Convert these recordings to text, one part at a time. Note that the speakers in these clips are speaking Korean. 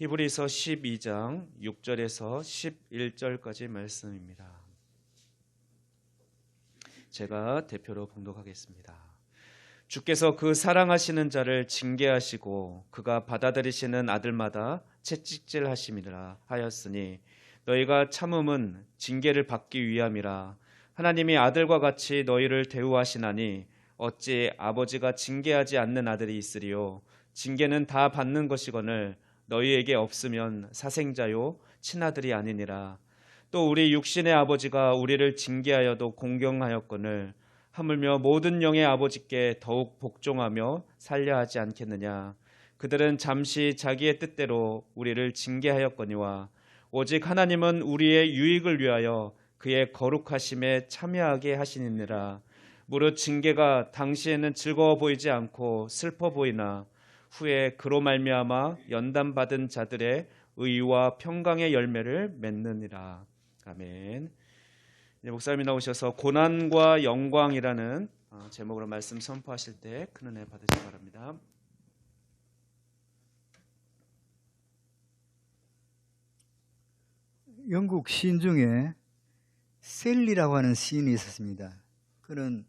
히브리서 12장 6절에서 11절까지 말씀입니다. 제가 대표로 봉독하겠습니다. 주께서 그 사랑하시는 자를 징계하시고 그가 받아들이시는 아들마다 채찍질하심이라 하였으니 너희가 참음은 징계를 받기 위함이라. 하나님이 아들과 같이 너희를 대우하시나니 어찌 아버지가 징계하지 않는 아들이 있으리요. 징계는 다 받는 것이거늘 너희에게 없으면 사생자요 친아들이 아니니라. 또 우리 육신의 아버지가 우리를 징계하여도 공경하였거늘 하물며 모든 영의 아버지께 더욱 복종하며 살려 하지 않겠느냐. 그들은 잠시 자기의 뜻대로 우리를 징계하였거니와 오직 하나님은 우리의 유익을 위하여 그의 거룩하심에 참여하게 하시니라. 무릇 징계가 당시에는 즐거워 보이지 않고 슬퍼 보이나 후에 그로 말미암아 연단받은 자들의 의와 평강의 열매를 맺느니라. 아멘. 목사님이 나오셔서 고난과 영광이라는 제목으로 말씀 선포하실 때 큰 은혜 받으시기 바랍니다. 영국 시인 중에 셀리라고 하는 시인이 있었습니다. 그는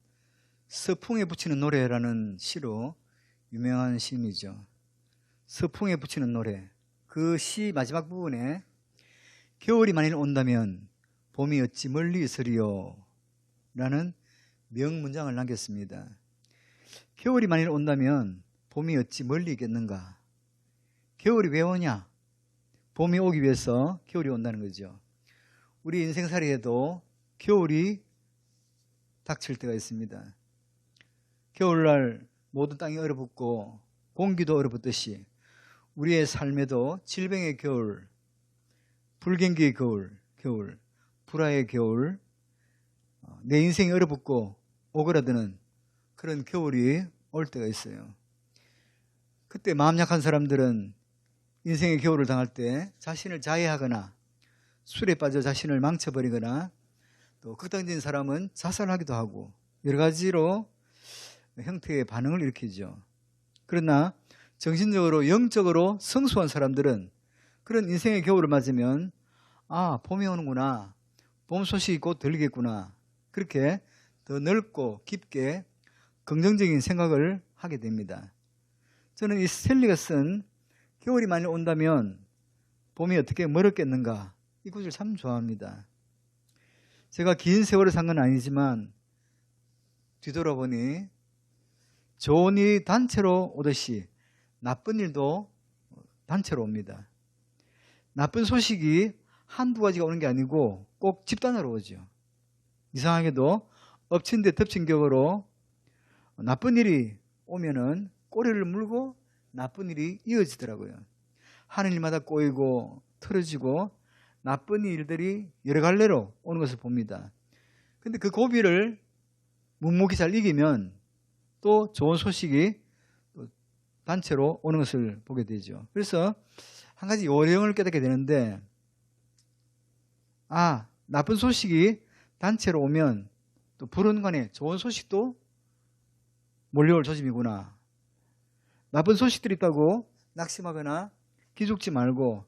서풍에 붙이는 노래라는 시로 유명한 시인이죠. 서풍에 붙이는 노래. 그 시 마지막 부분에 겨울이 만일 온다면 봄이 어찌 멀리 있으리요 라는 명문장을 남겼습니다. 겨울이 만일 온다면 봄이 어찌 멀리 있겠는가. 겨울이 왜 오냐? 봄이 오기 위해서 겨울이 온다는 거죠. 우리 인생살이에도 겨울이 닥칠 때가 있습니다. 겨울날 모든 땅이 얼어붙고 공기도 얼어붙듯이 우리의 삶에도 질병의 겨울, 불경기의 겨울, 불화의 겨울, 내 인생이 얼어붙고 오그라드는 그런 겨울이 올 때가 있어요. 그때 마음 약한 사람들은 인생의 겨울을 당할 때 자신을 자해하거나 술에 빠져 자신을 망쳐버리거나 또 극단적인 사람은 자살하기도 하고 여러 가지로 형태의 반응을 일으키죠. 그러나 정신적으로 영적으로 성숙한 사람들은 그런 인생의 겨울을 맞으면 봄이 오는구나, 봄 소식이 곧 들리겠구나, 그렇게 더 넓고 깊게 긍정적인 생각을 하게 됩니다. 저는 이 스탠리가 쓴 겨울이 만일 온다면 봄이 어떻게 멀었겠는가, 이 구절 참 좋아합니다. 제가 긴 세월을 산 건 아니지만 뒤돌아보니 좋은 일이 단체로 오듯이 나쁜 일도 단체로 옵니다. 나쁜 소식이 한두 가지가 오는 게 아니고 꼭 집단으로 오죠. 이상하게도 엎친 데 덮친 격으로 나쁜 일이 오면은 꼬리를 물고 나쁜 일이 이어지더라고요. 하는 일마다 꼬이고 틀어지고 나쁜 일들이 여러 갈래로 오는 것을 봅니다. 근데 그 고비를 묵묵히 잘 이기면 또 좋은 소식이 단체로 오는 것을 보게 되죠. 그래서 한 가지 요령을 깨닫게 되는데, 나쁜 소식이 단체로 오면 또 불운간에 좋은 소식도 몰려올 조짐이구나. 나쁜 소식들이 있다고 낙심하거나 기죽지 말고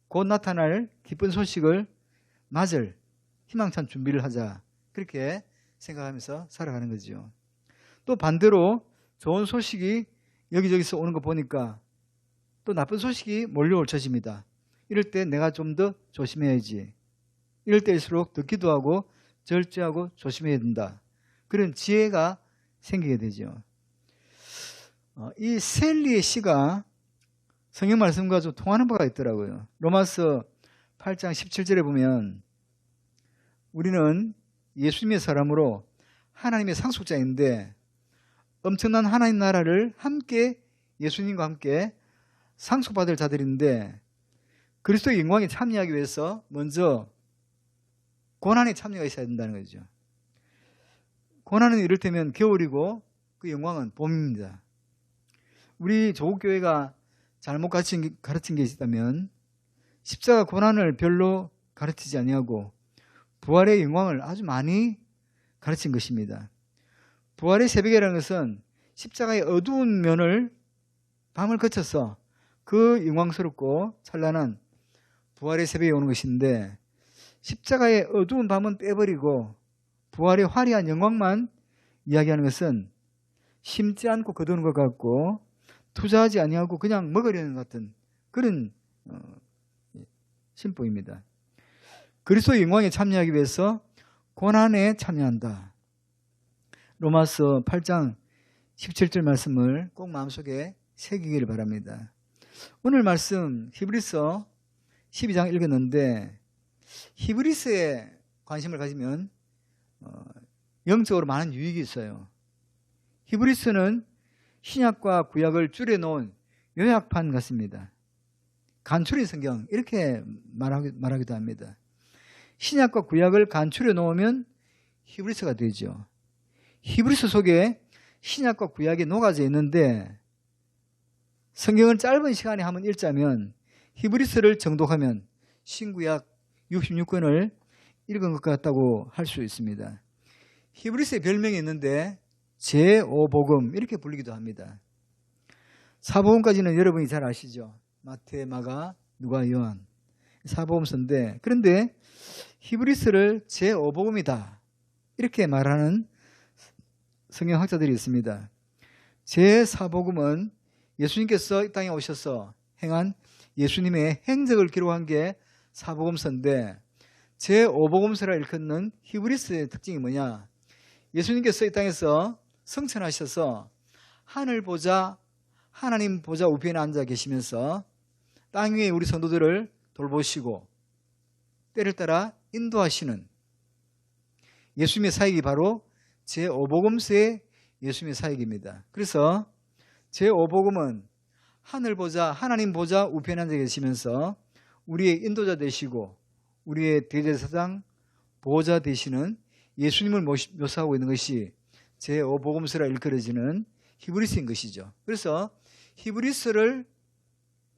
곧 나타날 기쁜 소식을 맞을 희망찬 준비를 하자. 그렇게 생각하면서 살아가는 거죠. 또 반대로 좋은 소식이 여기저기서 오는 거 보니까 또 나쁜 소식이 몰려올 처지입니다. 이럴 때 내가 좀 더 조심해야지. 이럴 때일수록 더 기도하고 절제하고 조심해야 된다. 그런 지혜가 생기게 되죠. 이 셀리의 시가 성경 말씀과 좀 통하는 바가 있더라고요. 로마서 8장 17절에 보면 우리는 예수님의 사람으로 하나님의 상속자인데 엄청난 하나님 나라를 함께 예수님과 함께 상속받을 자들인데 그리스도의 영광에 참여하기 위해서 먼저 고난에 참여가 있어야 된다는 거죠. 고난은 이를테면 겨울이고 그 영광은 봄입니다. 우리 조국교회가 잘못 가르친 게 있다면 십자가 고난을 별로 가르치지 아니하고 부활의 영광을 아주 많이 가르친 것입니다. 부활의 새벽이라는 것은 십자가의 어두운 면을 밤을 거쳐서 그 영광스럽고 찬란한 부활의 새벽이 오는 것인데, 십자가의 어두운 밤은 빼버리고 부활의 화려한 영광만 이야기하는 것은 심지 않고 거두는 것 같고 투자하지 아니하고 그냥 먹으려는 것 같은 그런 심보입니다. 그리스도의 영광에 참여하기 위해서 고난에 참여한다. 로마서 8장 17절 말씀을 꼭 마음속에 새기기를 바랍니다. 오늘 말씀 히브리서 12장 읽었는데, 히브리서에 관심을 가지면 영적으로 많은 유익이 있어요. 히브리서는 신약과 구약을 줄여놓은 요약판 같습니다. 간추린 성경 이렇게 말하기도 합니다. 신약과 구약을 간추려 놓으면 히브리서가 되죠. 히브리서 속에 신약과 구약이 녹아져 있는데, 성경을 짧은 시간에 한번 읽자면 히브리서를 정독하면 신구약 66권을 읽은 것 같다고 할 수 있습니다. 히브리서의 별명이 있는데 제5복음 이렇게 불리기도 합니다. 사복음까지는 여러분이 잘 아시죠? 마태, 마가, 누가, 요한 사복음서인데, 그런데 히브리서를 제5복음이다 이렇게 말하는 성경학자들이 있습니다. 제4복음은 예수님께서 이 땅에 오셔서 행한 예수님의 행적을 기록한 게 사복음서인데, 제5복음서라 일컫는 히브리서의 특징이 뭐냐? 예수님께서 이 땅에서 성천하셔서 하늘 보좌, 하나님 보좌 우편에 앉아 계시면서 땅 위에 우리 성도들을 돌보시고 때를 따라 인도하시는 예수님의 사역이 바로 제5복음서의 예수님의 사역입니다. 그래서 제5복음은 하늘 보좌, 하나님 보좌 우편에 앉아 계시면서 우리의 인도자 되시고 우리의 대제사장 보호자 되시는 예수님을 묘사하고 있는 것이 제5복음서라 일컬어지는 히브리서인 것이죠. 그래서 히브리서를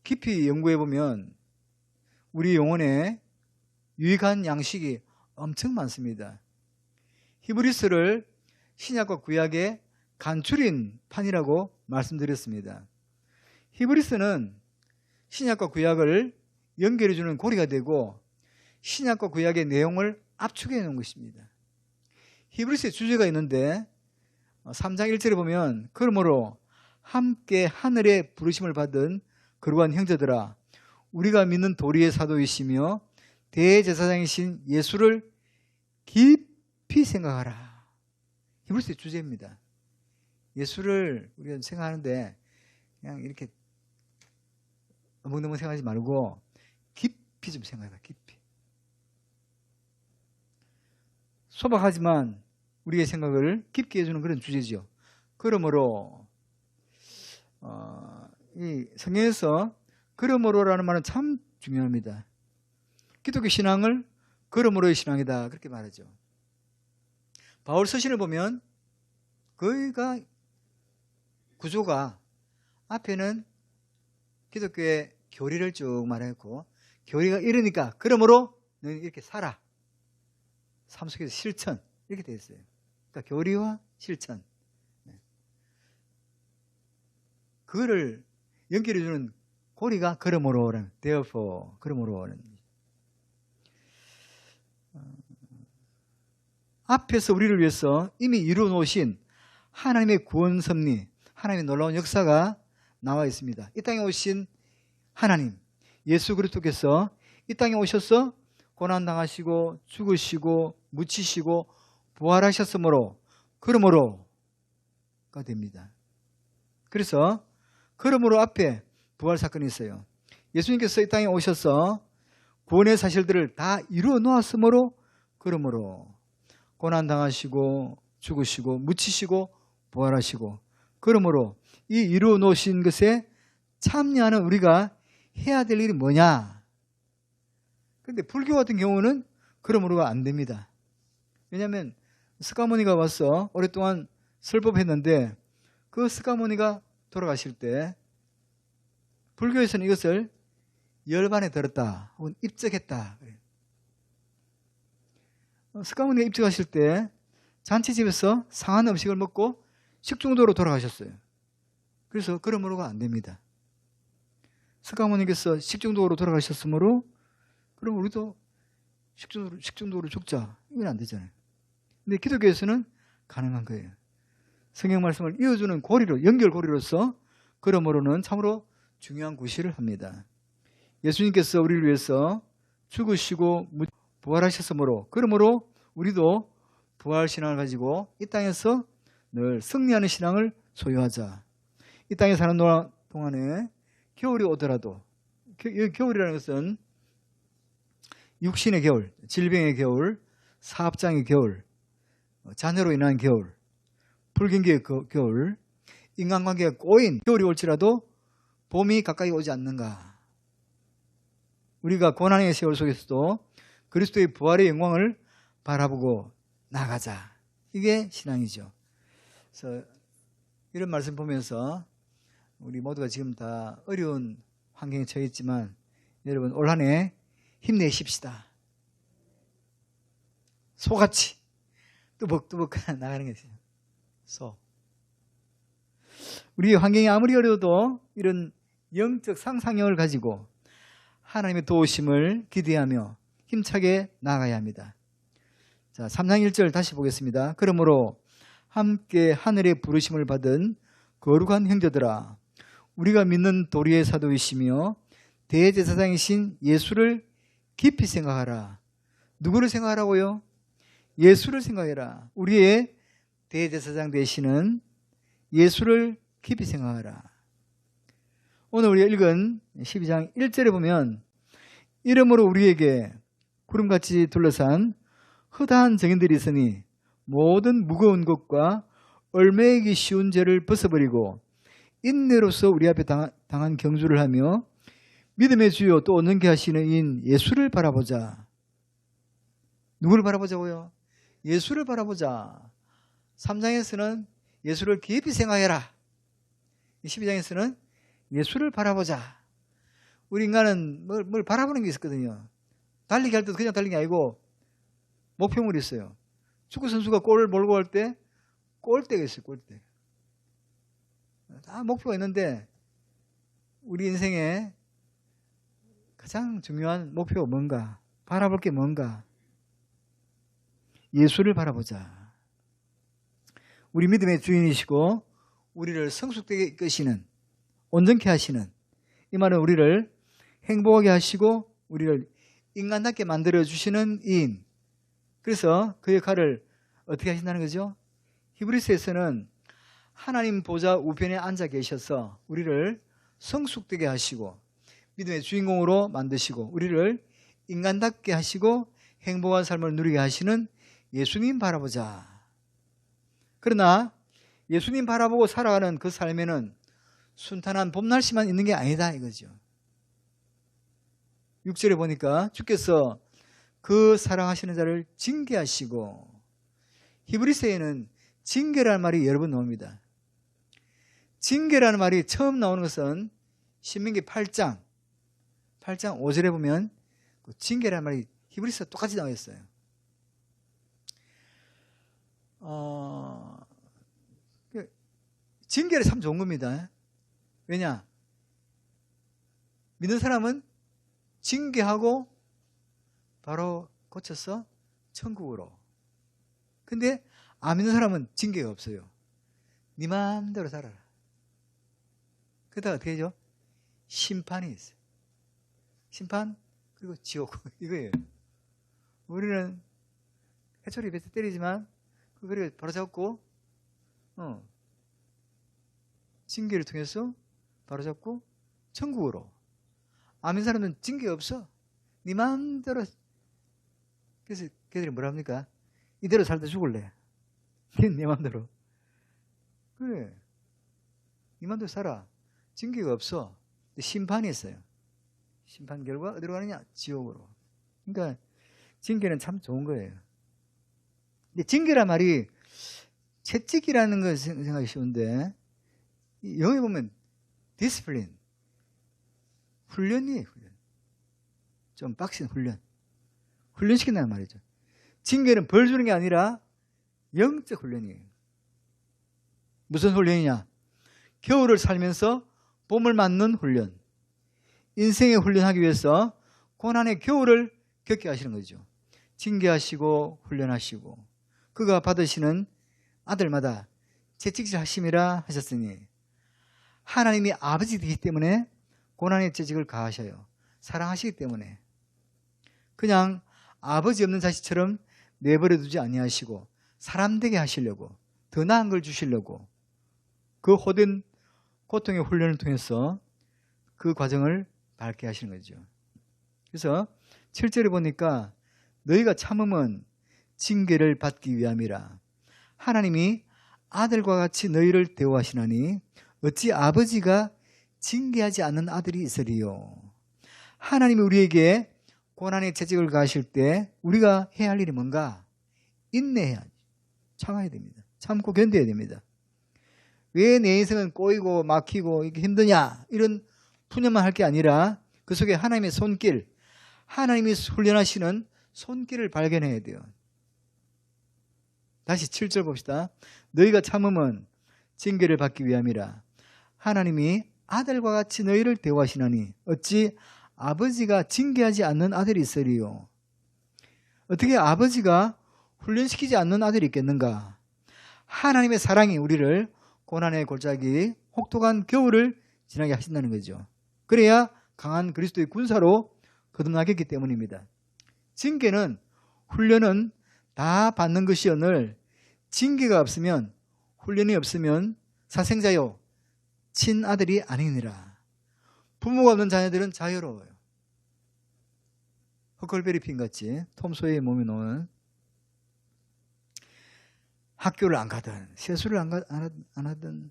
깊이 연구해 보면 우리 영혼에 유익한 양식이 엄청 많습니다. 히브리서를 신약과 구약의 간추린 판이라고 말씀드렸습니다. 히브리서는 신약과 구약을 연결해 주는 고리가 되고 신약과 구약의 내용을 압축해 놓은 것입니다. 히브리서의 주제가 있는데 3장 1절에 보면, 그러므로 함께 하늘의 부르심을 받은 거룩한 형제들아, 우리가 믿는 도리의 사도이시며 대제사장이신 예수를 깊이 생각하라. 히브리서의 주제입니다. 예수를 우리가 생각하는데 그냥 이렇게 어멍너멍 생각하지 말고 깊이 좀 생각해봐. 깊이. 소박하지만 우리의 생각을 깊게 해주는 그런 주제죠. 그러므로 이 성경에서 그러므로라는 말은 참 중요합니다. 기독교 신앙을 그러므로의 신앙이다 그렇게 말하죠. 바울 서신을 보면 거의가 구조가 앞에는 기독교의 교리를 쭉 말했고, 교리가 이러니까 그러므로 너는 이렇게 살아. 삶 속에서 실천 이렇게 되어 있어요. 그러니까 교리와 실천. 그거를 연결해주는 고리가 그러므로라는, therefore, 그러므로라는. 앞에서 우리를 위해서 이미 이루어 놓으신 하나님의 구원 섭리, 하나님의 놀라운 역사가 나와 있습니다. 이 땅에 오신 하나님, 예수 그리스도께서 이 땅에 오셔서 고난당하시고 죽으시고 묻히시고 부활하셨으므로 그러므로가 됩니다. 그래서 그러므로 앞에 부활 사건이 있어요. 예수님께서 이 땅에 오셔서 구원의 사실들을 다 이루어 놓았으므로 그러므로 고난당하시고 죽으시고 묻히시고 부활하시고, 그러므로 이 이루어 놓으신 것에 참여하는 우리가 해야 될 일이 뭐냐? 그런데 불교 같은 경우는 그러므로가 안 됩니다. 왜냐하면 스가모니가 와서 오랫동안 설법했는데 그 스가모니가 돌아가실 때 불교에서는 이것을 열반에 들었다 혹은 입적했다. 스가모니가 입적하실 때 잔치집에서 상한 음식을 먹고 식중독으로 돌아가셨어요. 그래서 그러므로가 안 됩니다. 석가모니께서 식중독으로 돌아가셨으므로 그럼 우리도 식중독으로 죽자. 이건 안 되잖아요. 근데 기독교에서는 가능한 거예요. 성경 말씀을 이어주는 고리로, 연결고리로서 그러므로는 참으로 중요한 구실을 합니다. 예수님께서 우리를 위해서 죽으시고 부활하셨으므로 그러므로 우리도 부활신앙을 가지고 이 땅에서 늘 승리하는 신앙을 소유하자. 이 땅에 사는 동안에 겨울이 오더라도, 겨울이라는 것은 육신의 겨울, 질병의 겨울, 사업장의 겨울, 자녀로 인한 겨울, 불경기의 겨울, 인간관계가 꼬인 겨울이 올지라도 봄이 가까이 오지 않는가. 우리가 고난의 세월 속에서도 그리스도의 부활의 영광을 바라보고 나가자. 이게 신앙이죠. 그래서 이런 말씀 보면서 우리 모두가 지금 다 어려운 환경에 처해 있지만 여러분 올 한 해 힘내십시다. 소같이 뚜벅뚜벅 나가는 게 있어요. 소. 우리 환경이 아무리 어려워도 이런 영적 상상력을 가지고 하나님의 도우심을 기대하며 힘차게 나아가야 합니다. 자, 3장 1절 다시 보겠습니다. 그러므로 함께 하늘의 부르심을 받은 거룩한 형제들아, 우리가 믿는 도리의 사도이시며 대제사장이신 예수를 깊이 생각하라. 누구를 생각하라고요? 예수를 생각해라. 우리의 대제사장 되시는 예수를 깊이 생각하라. 오늘 우리가 읽은 12장 1절에 보면 이러므로 우리에게 구름같이 둘러싼 허다한 증인들이 있으니 모든 무거운 것과 얼매이기 쉬운 죄를 벗어버리고 인내로서 우리 앞에 당한 경주를 하며 믿음의 주요 또 얻는게 하시는 이인 예수를 바라보자. 누구를 바라보자고요? 예수를 바라보자. 3장에서는 예수를 깊이 생각해라. 12장에서는 예수를 바라보자. 우리 인간은 뭘 바라보는 게 있었거든요. 달리기 할 때도 그냥 달리기 아니고 목표물이 있어요. 축구 선수가 골을 몰고 갈 때 골대가 있어요. 골대. 다 목표가 있는데 우리 인생에 가장 중요한 목표가 뭔가, 바라볼 게 뭔가. 예수를 바라보자. 우리 믿음의 주인이시고 우리를 성숙되게 이끄시는, 온전케 하시는, 이 말은 우리를 행복하게 하시고 우리를 인간답게 만들어주시는 이인. 그래서 그 역할을 어떻게 하신다는 거죠? 히브리서에서는 하나님 보좌 우편에 앉아 계셔서 우리를 성숙되게 하시고 믿음의 주인공으로 만드시고 우리를 인간답게 하시고 행복한 삶을 누리게 하시는 예수님 바라보자. 그러나 예수님 바라보고 살아가는 그 삶에는 순탄한 봄날씨만 있는 게 아니다 이거죠. 6절에 보니까 주께서 그 사랑하시는 자를 징계하시고, 히브리서에는 징계라는 말이 여러 번 나옵니다. 징계라는 말이 처음 나오는 것은 신명기 8장 5절에 보면 그 징계라는 말이 히브리서 똑같이 나와 있어요. 징계는 참 좋은 겁니다. 왜냐? 믿는 사람은 징계하고 바로 고쳐서 천국으로. 근데 안 믿는 사람은 징계가 없어요. 네 마음대로 살아라. 그러다가 어떻게 되죠? 심판이 있어요. 심판 그리고 지옥 이거예요. 우리는 해초리 뱉어 때리지만 그거를 바로 잡고 징계를 통해서 바로 잡고 천국으로. 안 믿는 사람은 징계 없어. 네 마음대로. 그래서 걔들이 뭐라 합니까? 이대로 살다 죽을래. 네 마음대로. 그래. 네 마음대로 살아. 징계가 없어. 근데 심판이 있어요. 심판 결과 어디로 가느냐? 지옥으로. 그러니까 징계는 참 좋은 거예요. 근데 징계란 말이 채찍이라는 걸 생각하기 쉬운데 영어에 보면 디스플린, 훈련이에요. 훈련. 좀 빡신 훈련. 훈련시킨다는 말이죠. 징계는 벌 주는 게 아니라 영적 훈련이에요. 무슨 훈련이냐? 겨울을 살면서 봄을 맞는 훈련. 인생의 훈련하기 위해서 고난의 겨울을 겪게 하시는 거죠. 징계하시고 훈련하시고 그가 받으시는 아들마다 채찍질 하심이라 하셨으니 하나님이 아버지이기 때문에 고난의 채찍을 가하셔요. 사랑하시기 때문에 그냥 아버지 없는 자식처럼 내버려 두지 아니하시고 사람 되게 하시려고 더 나은 걸 주시려고 그 호된 고통의 훈련을 통해서 그 과정을 밟게 하시는 거죠. 그래서 7절에 보니까 너희가 참음은 징계를 받기 위함이라. 하나님이 아들과 같이 너희를 대우하시나니 어찌 아버지가 징계하지 않는 아들이 있으리요. 하나님이 우리에게 고난의 채찍을 가하실 때 우리가 해야 할 일이 뭔가? 인내해야, 참아야 됩니다. 참고 견뎌야 됩니다. 왜 내 인생은 꼬이고 막히고 이렇게 힘드냐 이런 푸념만 할 게 아니라 그 속에 하나님의 손길, 하나님이 훈련하시는 손길을 발견해야 돼요. 다시 7절 봅시다. 너희가 참음은 징계를 받기 위함이라. 하나님이 아들과 같이 너희를 대우하시나니 어찌 아버지가 징계하지 않는 아들이 있으리요. 어떻게 아버지가 훈련시키지 않는 아들이 있겠는가? 하나님의 사랑이 우리를 고난의 골짜기 혹독한 겨울을 지나게 하신다는 거죠. 그래야 강한 그리스도의 군사로 거듭나겠기 때문입니다. 징계는 훈련은 다 받는 것이오늘 징계가 없으면 훈련이 없으면 사생자요 친아들이 아니니라. 부모가 없는 자녀들은 자유로워요. 허클베리 핀같이 톰 소예의 몸에 놓은 학교를 안 가든 세수를 안 하든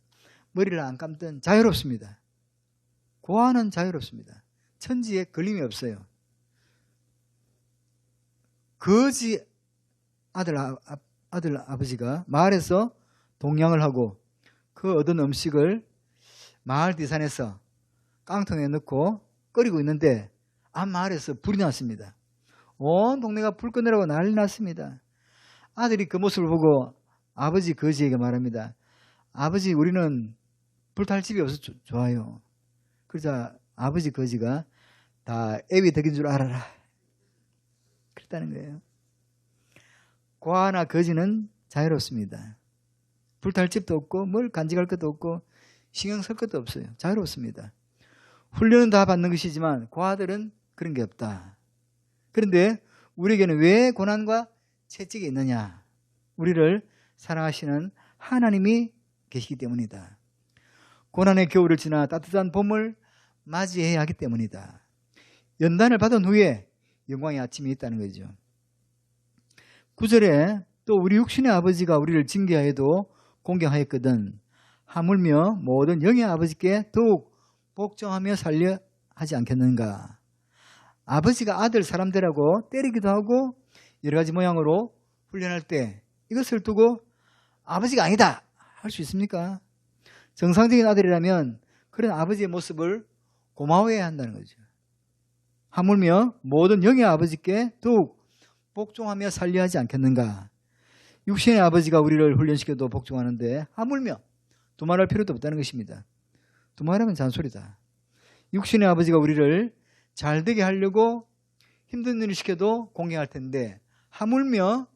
머리를 안 감든 자유롭습니다. 고아는 자유롭습니다. 천지에 걸림이 없어요. 거지 아들 아버지가 마을에서 동양을 하고 그 얻은 음식을 마을 뒤산에서 깡통에 넣고 끓이고 있는데 앞 마을에서 불이 났습니다. 온 동네가 불 꺼내라고 난리 났습니다. 아들이 그 모습을 보고 아버지 거지에게 말합니다. 아버지 우리는 불탈 집이 없어서 좋아요. 그러자 아버지 거지가 다 애비 덕인 줄 알아라. 그랬다는 거예요. 고아나 거지는 자유롭습니다. 불탈 집도 없고 뭘 간직할 것도 없고 신경 쓸 것도 없어요. 자유롭습니다. 훈련은 다 받는 것이지만 고아들은 그런 게 없다. 그런데 우리에게는 왜 고난과 채찍이 있느냐? 우리를 사랑하시는 하나님이 계시기 때문이다. 고난의 겨울을 지나 따뜻한 봄을 맞이해야 하기 때문이다. 연단을 받은 후에 영광의 아침이 있다는 거죠. 9절에 또 우리 육신의 아버지가 우리를 징계하여도 공경하였거든 하물며 모든 영의 아버지께 더욱 복종하며 살려 하지 않겠는가. 아버지가 아들 사람 되라고 때리기도 하고 여러 가지 모양으로 훈련할 때 이것을 두고 아버지가 아니다 할 수 있습니까? 정상적인 아들이라면 그런 아버지의 모습을 고마워해야 한다는 거죠. 하물며 모든 영의 아버지께 더욱 복종하며 살려하지 않겠는가. 육신의 아버지가 우리를 훈련시켜도 복종하는데 하물며 두말할 필요도 없다는 것입니다. 두말하면 잔소리다. 육신의 아버지가 우리를 잘되게 하려고 힘든 일을 시켜도 공경할 텐데 하물며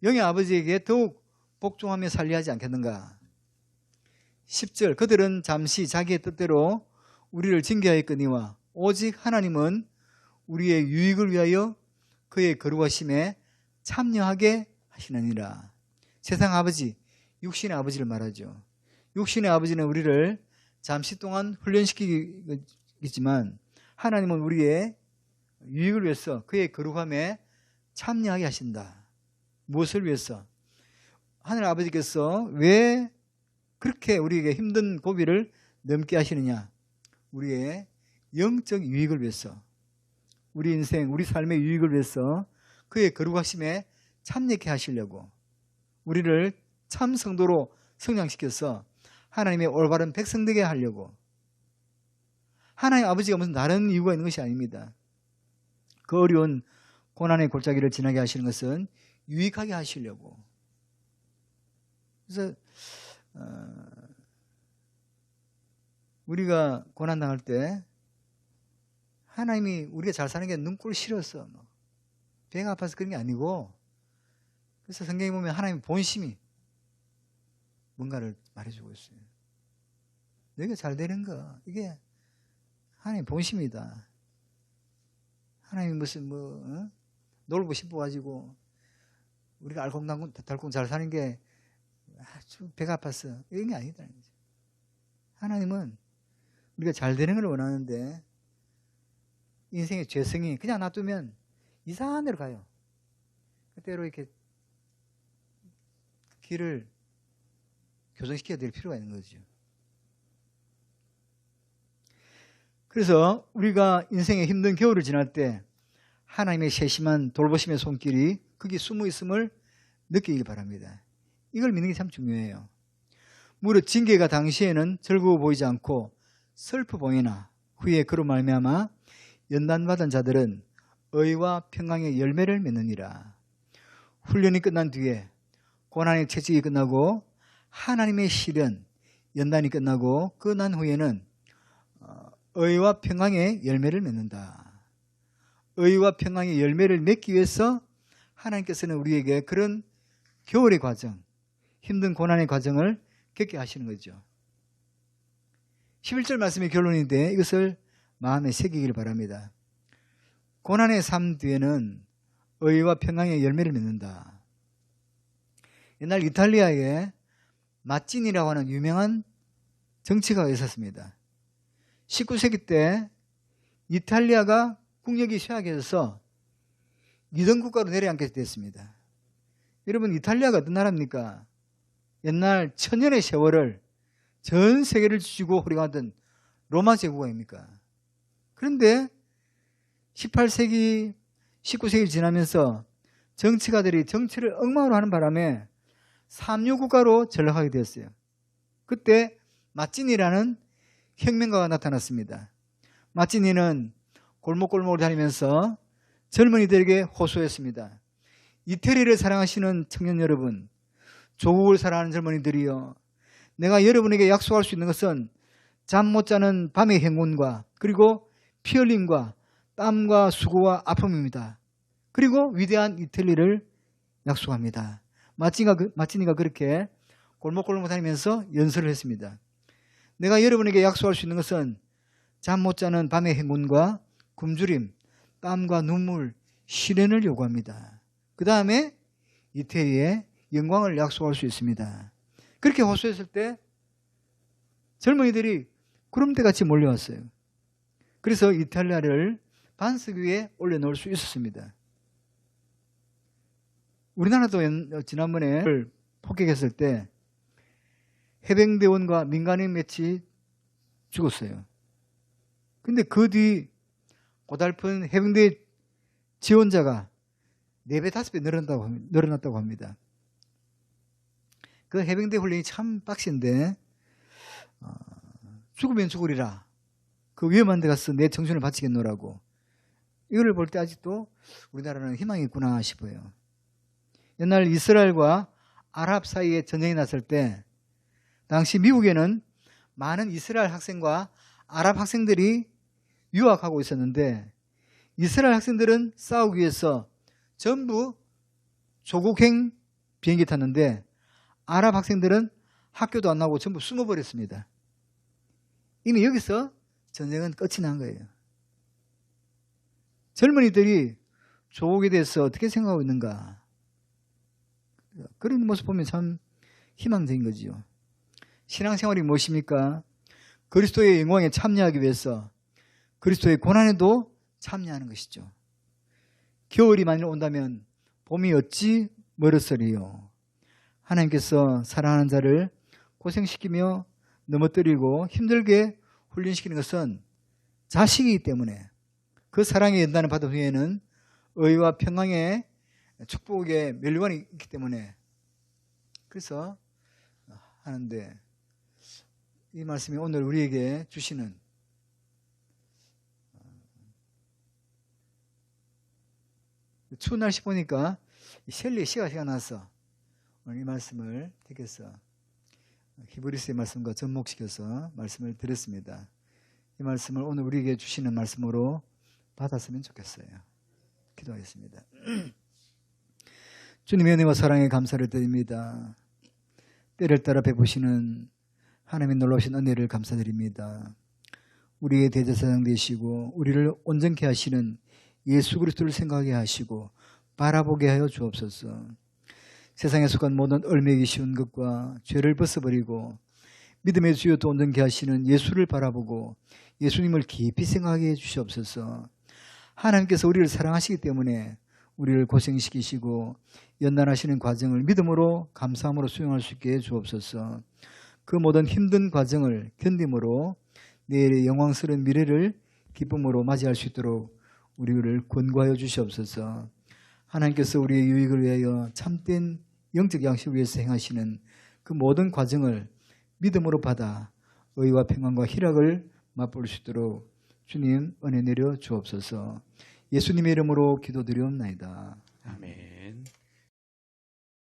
영의 아버지에게 더욱 복종하며 살려하지 않겠는가. 10절 그들은 잠시 자기의 뜻대로 우리를 징계하였거니와 오직 하나님은 우리의 유익을 위하여 그의 거룩하심에 참여하게 하시느니라. 세상 아버지, 육신의 아버지를 말하죠. 육신의 아버지는 우리를 잠시 동안 훈련시키겠지만 하나님은 우리의 유익을 위해서 그의 거룩함에 참여하게 하신다. 무엇을 위해서? 하늘 아버지께서 왜 그렇게 우리에게 힘든 고비를 넘게 하시느냐? 우리의 영적 유익을 위해서, 우리 인생, 우리 삶의 유익을 위해서 그의 거룩하심에 참여케 하시려고 우리를 참 성도로 성장시켜서 하나님의 올바른 백성 되게 하려고. 하나님 아버지가 무슨 다른 이유가 있는 것이 아닙니다. 그 어려운 고난의 골짜기를 지나게 하시는 것은 유익하게 하시려고. 그래서 우리가 고난당할 때 하나님이 우리가 잘 사는 게 눈꼴 싫어서 배가 아파서 그런 게 아니고, 그래서 성경에 보면 하나님 본심이 뭔가를 말해주고 있어요. 너희가 잘 되는 거, 이게 하나님 본심이다. 하나님이 무슨 놀고 싶어가지고 우리가 알콩달콩 잘 사는 게 아주 배가 아파서 이런 게 아니다. 하나님은 우리가 잘 되는 걸 원하는데, 인생의 죄성이 그냥 놔두면 이상한 데로 가요. 그때로 이렇게 길을 교정시켜야 될 필요가 있는 거죠. 그래서 우리가 인생의 힘든 겨울을 지날 때 하나님의 세심한 돌보심의 손길이 거기 숨어 있음을 느끼길 바랍니다. 이걸 믿는 게 참 중요해요. 무릇 징계가 당시에는 즐거워 보이지 않고 슬퍼 보이나 후에 그로 말미암아 연단받은 자들은 의와 평강의 열매를 맺느니라. 훈련이 끝난 뒤에 고난의 채찍이 끝나고 하나님의 시련, 연단이 끝나고 그 난 후에는 의와 평강의 열매를 맺는다. 의와 평강의 열매를 맺기 위해서 하나님께서는 우리에게 그런 겨울의 과정, 힘든 고난의 과정을 겪게 하시는 거죠. 11절 말씀의 결론인데 이것을 마음에 새기길 바랍니다. 고난의 삶 뒤에는 의와 평강의 열매를 맺는다. 옛날 이탈리아에 마찌니라고 하는 유명한 정치가가 있었습니다. 19세기 때 이탈리아가 국력이 쇠약해져서 2등 국가로 내려앉게 됐습니다. 여러분, 이탈리아가 어떤 나라입니까? 옛날 천년의 세월을 전 세계를 쥐고 호령하던 로마 제국아닙니까? 그런데 18세기, 19세기 지나면서 정치가들이 정치를 엉망으로 하는 바람에 삼류 국가로 전락하게 되었어요. 그때 마찌니라는 혁명가가 나타났습니다. 마찌니는 골목골목을 다니면서 젊은이들에게 호소했습니다. 이태리를 사랑하시는 청년 여러분, 조국을 사랑하는 젊은이들이여, 내가 여러분에게 약속할 수 있는 것은 잠 못 자는 밤의 행군과 그리고 피 흘림과 땀과 수고와 아픔입니다. 그리고 위대한 이태리를 약속합니다. 마찌니가 그렇게 골목골목 다니면서 연설을 했습니다. 내가 여러분에게 약속할 수 있는 것은 잠 못 자는 밤의 행군과 굶주림, 땀과 눈물, 시련을 요구합니다. 그 다음에 이태리의 영광을 약속할 수 있습니다. 그렇게 호소했을 때 젊은이들이 구름대같이 몰려왔어요. 그래서 이탈리아를 반석 위에 올려놓을 수 있었습니다. 우리나라도 지난번에 폭격했을 때 해병대원과 민간인 몇이 죽었어요. 근데 그 뒤 고달픈 해병대 지원자가 4배, 5배 늘어났다고 합니다. 그 해병대 훈련이 참 빡신데 죽으면 죽으리라. 그 위험한 데 가서 내 청춘을 바치겠노라고. 이걸 볼 때 아직도 우리나라는 희망이 있구나 싶어요. 옛날 이스라엘과 아랍 사이에 전쟁이 났을 때 당시 미국에는 많은 이스라엘 학생과 아랍 학생들이 유학하고 있었는데 이스라엘 학생들은 싸우기 위해서 전부 조국행 비행기 탔는데 아랍 학생들은 학교도 안 나오고 전부 숨어버렸습니다. 이미 여기서 전쟁은 끝이 난 거예요. 젊은이들이 조국에 대해서 어떻게 생각하고 있는가, 그런 모습 보면 참 희망적인 거지요. 신앙생활이 무엇입니까? 그리스도의 영광에 참여하기 위해서 그리스도의 고난에도 참여하는 것이죠. 겨울이 만일 온다면 봄이 어찌 멀었으리요. 하나님께서 사랑하는 자를 고생시키며 넘어뜨리고 힘들게 훈련시키는 것은 자식이기 때문에 그 사랑의 연단을 받은 후에는 의와 평강의 축복의 멸류관이 있기 때문에 그래서 하는데, 이 말씀이 오늘 우리에게 주시는 추운 날씨 보니까 셸리의 시가 나서 오늘 이 말씀을 택해서 히브리서의 말씀과 접목시켜서 말씀을 드렸습니다. 이 말씀을 오늘 우리에게 주시는 말씀으로 받았으면 좋겠어요. 기도하겠습니다. 주님의 은혜와 사랑에 감사를 드립니다. 때를 따라 베푸시는 하나님의 놀라우신 은혜를 감사드립니다. 우리의 대제사장 되시고 우리를 온전케 하시는 예수 그리스도를 생각하게 하시고 바라보게 하여 주옵소서. 세상에 속한 모든 얼매기 쉬운 것과 죄를 벗어버리고 믿음의 주요 또 온전케 하시는 예수를 바라보고 예수님을 깊이 생각하게 해 주시옵소서. 하나님께서 우리를 사랑하시기 때문에 우리를 고생시키시고 연단하시는 과정을 믿음으로 감사함으로 수용할 수 있게 해 주옵소서. 그 모든 힘든 과정을 견딤으로 내일의 영광스러운 미래를 기쁨으로 맞이할 수 있도록 우리를 권고하여 주시옵소서. 하나님께서 우리의 유익을 위하여 참된 영적 양식을 위해서 행하시는 그 모든 과정을 믿음으로 받아 의와 평안과 희락을 맛볼 수 있도록 주님 은혜 내려 주옵소서. 예수님의 이름으로 기도드리옵나이다.